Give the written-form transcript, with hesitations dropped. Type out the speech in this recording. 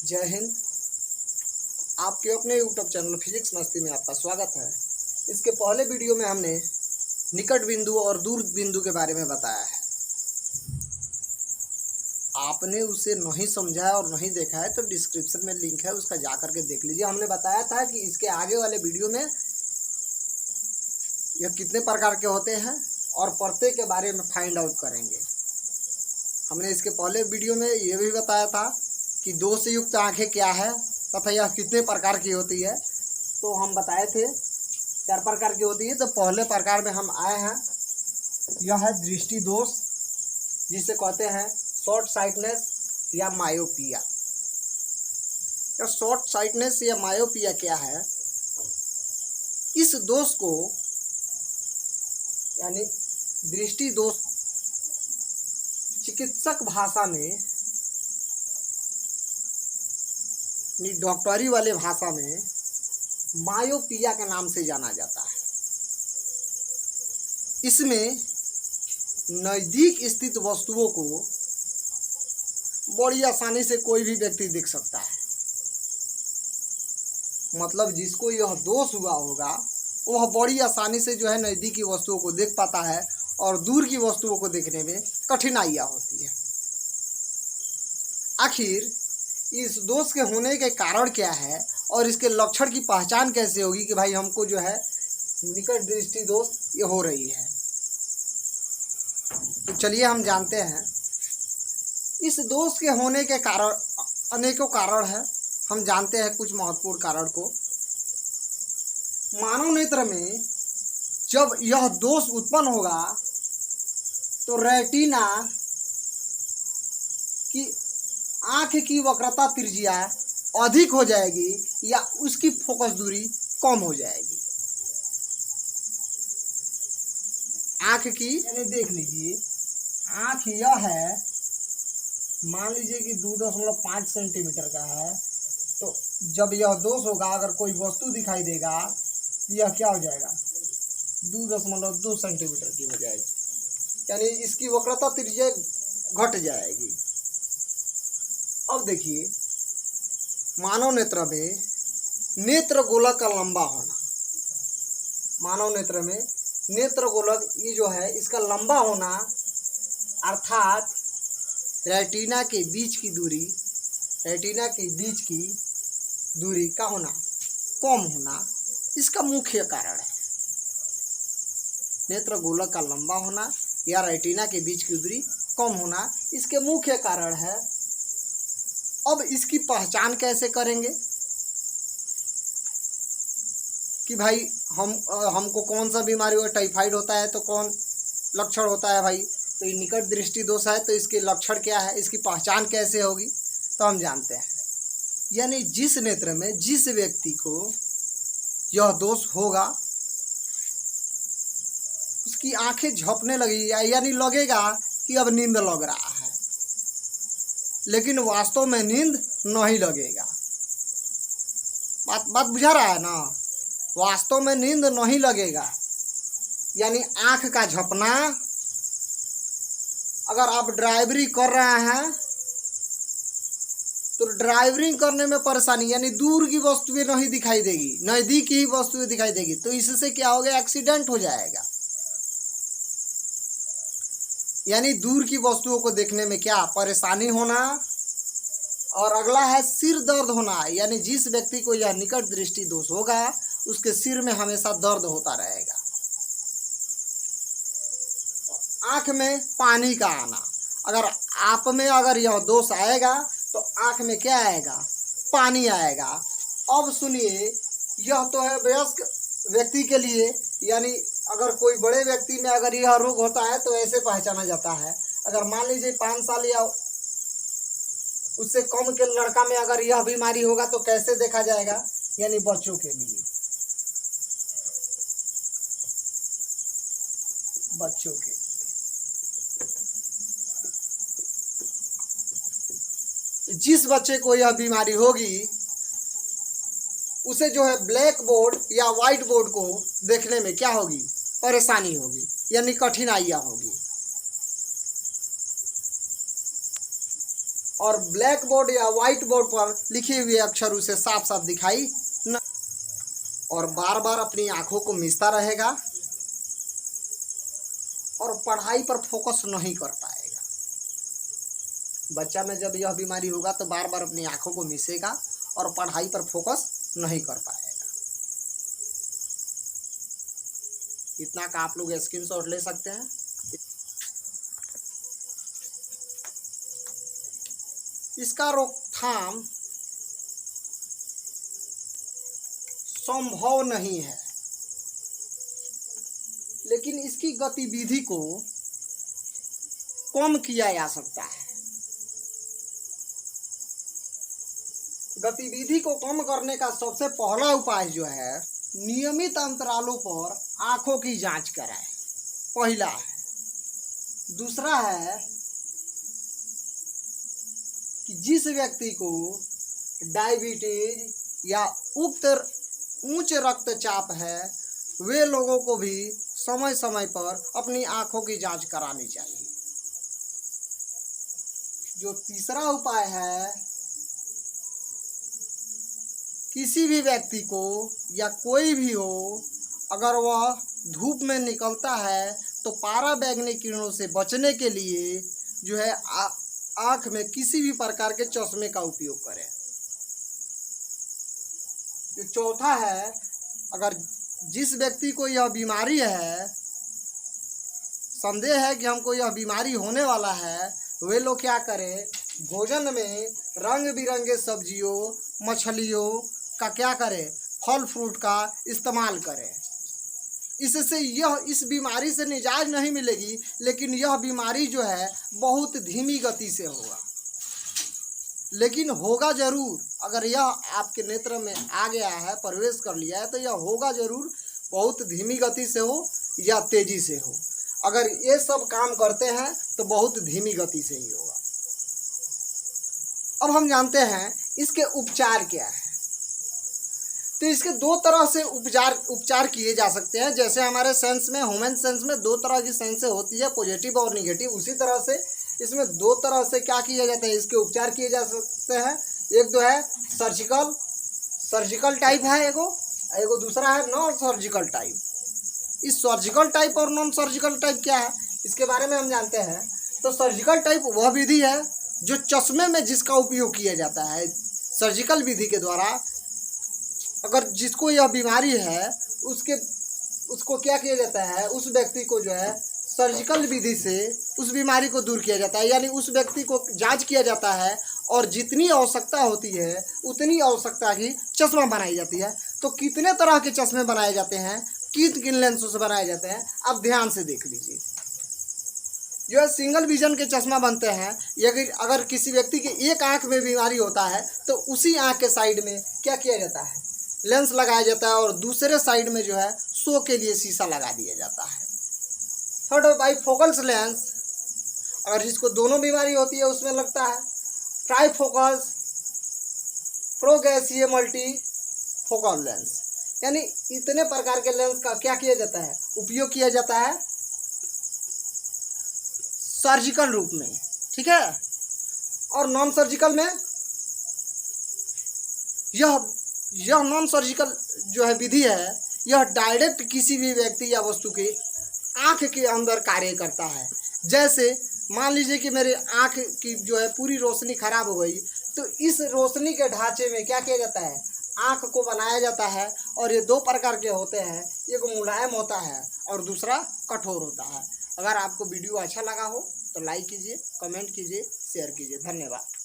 जय हिंद। आपके अपने यूट्यूब चैनल फिजिक्स मस्ती में आपका स्वागत है। इसके पहले वीडियो में हमने निकट बिंदु और दूर बिंदु के बारे में बताया है। आपने उसे नहीं समझा है और नहीं देखा है तो डिस्क्रिप्शन में लिंक है, उसका जा करके देख लीजिए। हमने बताया था कि इसके आगे वाले वीडियो में यह कितने प्रकार के होते हैं और प्रत्येक के बारे में फाइंड आउट करेंगे। हमने इसके पहले वीडियो में यह भी बताया था कि दो से युक्त आंखें क्या है तथा यह कितने प्रकार की होती है। तो हम बताए थे 4 प्रकार की होती है। तो पहले प्रकार में हम आए हैं, यह है दृष्टि दोष, जिसे कहते हैं शॉर्ट साइटनेस या मायोपिया। यह शॉर्ट साइटनेस या मायोपिया क्या है? इस दोष को यानी दृष्टि दोष चिकित्सक भाषा में, डॉक्टरी वाले भाषा में मायोपिया के नाम से जाना जाता है। इसमें नज़दीक स्थित वस्तुओं को बड़ी आसानी से कोई भी व्यक्ति देख सकता है। मतलब जिसको यह दोष हुआ होगा वह बड़ी आसानी से जो है नज़दीक की वस्तुओं को देख पाता है और दूर की वस्तुओं को देखने में कठिनाइयाँ होती है। आखिर इस दोष के होने के कारण क्या है और इसके लक्षण की पहचान कैसे होगी कि भाई हमको जो है निकट दृष्टि दोष ये हो रही है? तो चलिए हम जानते हैं। इस दोष के होने के कारण अनेकों कारण हैं। हम जानते हैं कुछ महत्वपूर्ण कारण को। मानव नेत्र में जब यह दोष उत्पन्न होगा तो रेटिना की आँख की वक्रता त्रिज्या अधिक हो जाएगी या उसकी फोकस दूरी कम हो जाएगी। आँख की यानी देख लीजिए, आँख यह है, मान लीजिए कि 2.5 सेंटीमीटर का है। तो जब यह दोष होगा, अगर कोई वस्तु दिखाई देगा, यह क्या हो जाएगा? 2.2 सेंटीमीटर की हो जाएगी, यानी इसकी वक्रता त्रिज्या घट जाएगी। अब देखिए, मानव नेत्र में नेत्र गोलक का लंबा होना, मानव नेत्र में नेत्र गोलक ये जो है इसका लंबा होना, अर्थात रेटिना के बीच की दूरी, रेटिना के बीच की दूरी का होना, कम होना, इसका मुख्य कारण है। नेत्र गोलक का लंबा होना या रेटिना के बीच की दूरी कम होना इसके मुख्य कारण है। अब इसकी पहचान कैसे करेंगे कि भाई हमको कौन सा बीमारी हो? टाइफाइड होता है तो कौन लक्षण होता है भाई? तो ये निकट दृष्टि दोष है, तो इसके लक्षण क्या है, इसकी पहचान कैसे होगी? तो हम जानते हैं, यानी जिस नेत्र में जिस व्यक्ति को यह दोष होगा उसकी आंखें झपने लगी, यानी लगेगा कि अब नींद लग रहा है, लेकिन वास्तव में नींद नहीं लगेगा। बात बुझा रहा है ना? वास्तव में नींद नहीं लगेगा, यानी आंख का झपना। अगर आप ड्राइवरिंग कर रहे हैं तो ड्राइवरिंग करने में परेशानी, यानी दूर की वस्तुएं नहीं दिखाई देगी, नज़दीक की ही वस्तुएं दिखाई देगी। तो इससे क्या होगा? एक्सीडेंट हो जाएगा। यानी दूर की वस्तुओं को देखने में क्या परेशानी होना। और अगला है सिर दर्द होना, यानी जिस व्यक्ति को यह निकट दृष्टि दोष होगा उसके सिर में हमेशा दर्द होता रहेगा। आंख में पानी का आना, अगर आप में अगर यह दोष आएगा तो आंख में क्या आएगा? पानी आएगा। अब सुनिए, यह तो है वयस्क व्यक्ति के लिए, यानी अगर कोई बड़े व्यक्ति में अगर यह रोग होता है तो ऐसे पहचाना जाता है। अगर मान लीजिए 5 साल या उससे कम के लड़का में अगर यह बीमारी होगा तो कैसे देखा जाएगा? यानी बच्चों के लिए, बच्चों के जिस बच्चे को यह बीमारी होगी उसे जो है ब्लैक बोर्ड या व्हाइट बोर्ड को देखने में क्या होगी? परेशानी होगी, यानी कठिनाइयाँ होगी। और ब्लैक बोर्ड या वाइट बोर्ड पर लिखे हुए अक्षर उसे साफ साफ दिखाई न, और बार बार अपनी आंखों को मिचता रहेगा और पढ़ाई पर फोकस नहीं कर पाएगा। बच्चा में जब यह बीमारी होगा तो बार बार अपनी आंखों को मिसेगा और पढ़ाई पर फोकस नहीं कर पाएगा। इतना का आप लोग स्क्रीनशॉट ले सकते हैं। इसका रोकथाम संभव नहीं है, लेकिन इसकी गतिविधि को कम किया जा सकता है। गतिविधि को कम करने का सबसे पहला उपाय जो है, नियमित अंतरालों पर आंखों की जांच कराएं, पहला है। दूसरा है कि जिस व्यक्ति को डायबिटीज या उच्च रक्तचाप है, वे लोगों को भी समय समय पर अपनी आंखों की जांच करानी चाहिए। जो तीसरा उपाय है, किसी भी व्यक्ति को या कोई भी हो, अगर वह धूप में निकलता है तो पराबैंगनी किरणों से बचने के लिए जो है आँख में किसी भी प्रकार के चश्मे का उपयोग करें। जो चौथा है, अगर जिस व्यक्ति को यह बीमारी है, संदेह है कि हमको यह बीमारी होने वाला है, वे लोग क्या करें, भोजन में रंग बिरंगे सब्जियों मछलियों का क्या करें, फल फ्रूट का इस्तेमाल करें। इससे यह इस बीमारी से निजात नहीं मिलेगी, लेकिन यह बीमारी जो है बहुत धीमी गति से होगा, लेकिन होगा जरूर। अगर यह आपके नेत्र में आ गया है, प्रवेश कर लिया है, तो यह होगा जरूर, बहुत धीमी गति से हो या तेजी से हो। अगर ये सब काम करते हैं तो बहुत धीमी गति से ही होगा। अब हम जानते हैं इसके उपचार क्या है। तो इसके दो तरह से उपचार किए जा सकते हैं। जैसे हमारे सेंस में, ह्यूमन सेंस में दो तरह की सेंसें होती है, पॉजिटिव और निगेटिव, उसी तरह से इसमें दो तरह से क्या किया जाता है, इसके उपचार किए जा सकते हैं। एक तो है सर्जिकल टाइप है, एगो दूसरा है नॉन सर्जिकल टाइप। इस सर्जिकल टाइप और नॉन सर्जिकल टाइप क्या है, इसके बारे में हम जानते हैं। तो सर्जिकल टाइप वह विधि है जो चश्मे में जिसका उपयोग किया जाता है। सर्जिकल विधि के द्वारा अगर जिसको यह बीमारी है उसको क्या किया जाता है, उस व्यक्ति को जो है सर्जिकल विधि से उस बीमारी को दूर किया जाता है। यानी उस व्यक्ति को जांच किया जाता है और जितनी आवश्यकता होती है उतनी आवश्यकता की चश्मा बनाई जाती है। तो कितने तरह के चश्मे बनाए जाते हैं, किन लेंसों से बनाए जाते हैं, आप ध्यान से देख लीजिए। जो है सिंगल विजन के चश्मा बनते हैं। अगर किसी व्यक्ति के एक आंख में बीमारी होता है तो उसी आंख के साइड में क्या किया जाता है, लेंस लगाया जाता है और दूसरे साइड में जो है शो के लिए शीशा लगा दिया जाता है। थर्ड बाइफोकल लेंस, अगर जिसको दोनों बीमारी होती है उसमें लगता है। ट्राइफोकस, प्रोग्रेसिव मल्टी फोकल लेंस, यानी इतने प्रकार के लेंस का क्या किया जाता है, उपयोग किया जाता है सर्जिकल रूप में, ठीक है। और नॉन सर्जिकल में यह नॉन सर्जिकल जो है विधि है, यह डायरेक्ट किसी भी व्यक्ति या वस्तु के आँख के अंदर कार्य करता है। जैसे मान लीजिए कि मेरे आँख की जो है पूरी रोशनी खराब हो गई, तो इस रोशनी के ढांचे में क्या किया जाता है, आँख को बनाया जाता है। और ये दो प्रकार के होते हैं, एक मुलायम होता है और दूसरा कठोर होता है। अगर आपको वीडियो अच्छा लगा हो तो लाइक कीजिए, कमेंट कीजिए, शेयर कीजिए। धन्यवाद।